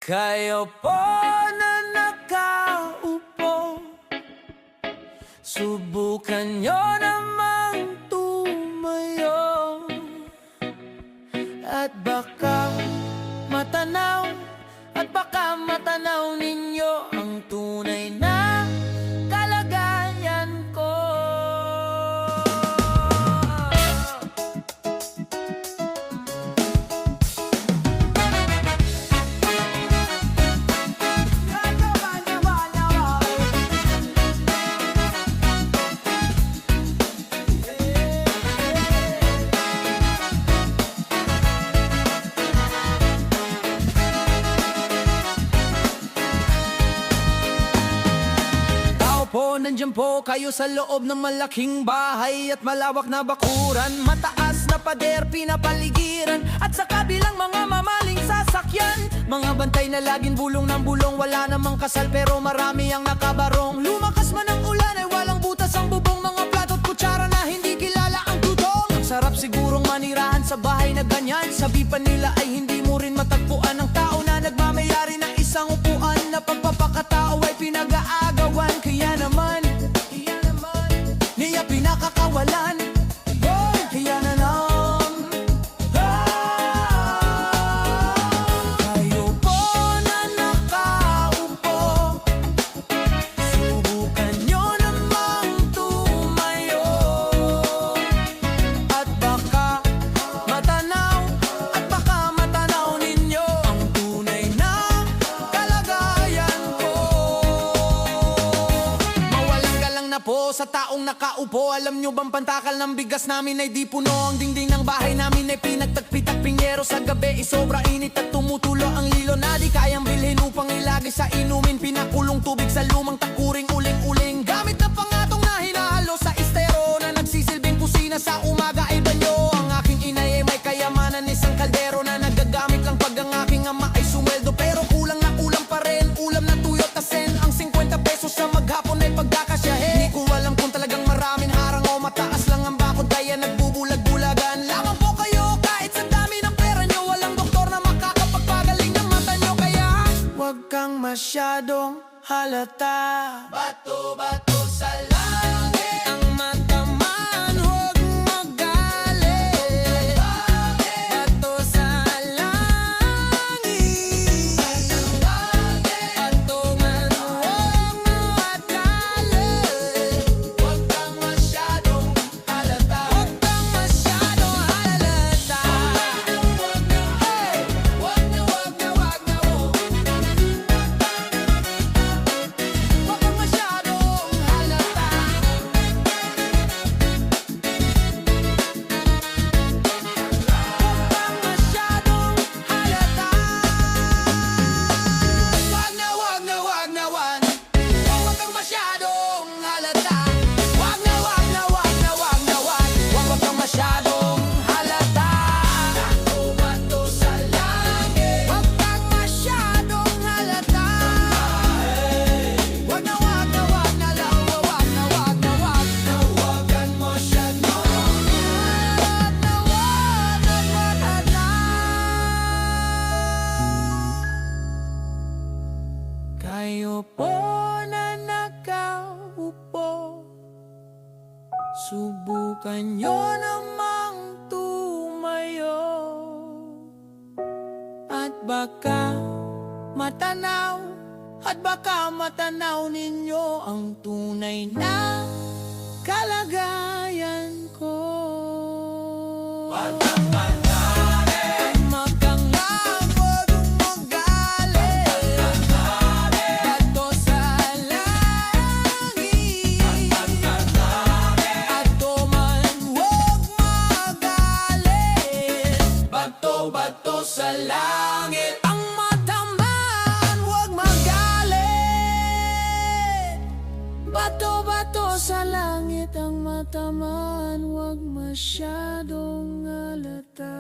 Kayo po na nakaupo, subukan nyo namang tumayo, at baka matanaw, ninyo ang tunay na kalagayan ko. Nandiyan po kayo sa loob ng malaking bahay at malawak na bakuran, mataas na pader, pinapaligiran, at sa kabilang mga mamaling sasakyan. Mga bantay na laging bulong ng bulong, wala namang kasal pero marami ang nakabarong. Lumakas man ang ulan ay walang butas ang bubong, mga plato't kutsara na hindi kilala ang tutong. Ang sarap sigurong manirahan sa bahay na ganyan, sabi pa nila ay hindi mo rin matagpuan ang tao na nagmamayari ng isang upuan, na pagpapakatao ay pinag-aagawan. Kaya naman niya pinakakawalan, kaya na lang kayo po na nakaupo, subukan nyo namang tumayo, at baka matanaw ninyo ang tunay na kalagayan ko. Mawalang galang na po sa taong nakaupo. Alam nyo bang pantakal ng bigas namin ay di puno, ang dingding ng bahay namin ay pinagtagpitak-pinyero. Sa gabi sobra init at tumutulo ang lilo na di kayang bilhin upang ilagay sa inumin. Pinakulong tubig sa lumang takuring, uling-uling gamit na pangatong na hinahalo sa estero, na nagsisilbing kusina sa umaga ay banyo. Ang aking inay ay may kayamanan, isang kaldero na nagagamit lang pag ang aking ama ay sumweldo. Pero kulang na kulang pa rin, ulam na tuyot asin, ang 50 pesos sa maghapon ay pagkakasyahin. Di ko alam kung talagang maraming harang o mataas lang ang bakod kaya nagbubulag-bulagan lamang po kayo. Kahit sa dami ng pera nyo, walang doktor na makakapagpagaling ng mata nyo. Kaya wag kang masyadong halata, bato-bato sa langit ang mata man, huwag magalit. Bato sa langit, bato man, huwag magalit. Huwag kang masyadong halata, huwag kang masyadong halata. Huwag na, huwag na, huwag na, huwag na, huwag kang masyadong halata. Huwag na, huwag na, huwag na, huwag na, huwag kang masyadong halata. Huwag na, huwag na, huwag na, huwag na, huwag kang masyadong halata. Bato-bato sa langit, huwag kang masyadong halata. Huwag na, huwag na, huwag na lang, huwag na, huwag na, huwag na, huwag kang masyadong halata. Kayo po na nakaupo, subukan nyo namang tumayo, at baka matanaw ninyo ang tunay na kalagayan ko. Ang makangang huwag magalit, bato sa langit, ato man huwag magalit. Bato-bato sa langit ang mata man, huwag magalit. Bato-bato sa langit ang mata man, huwag masyadong halata.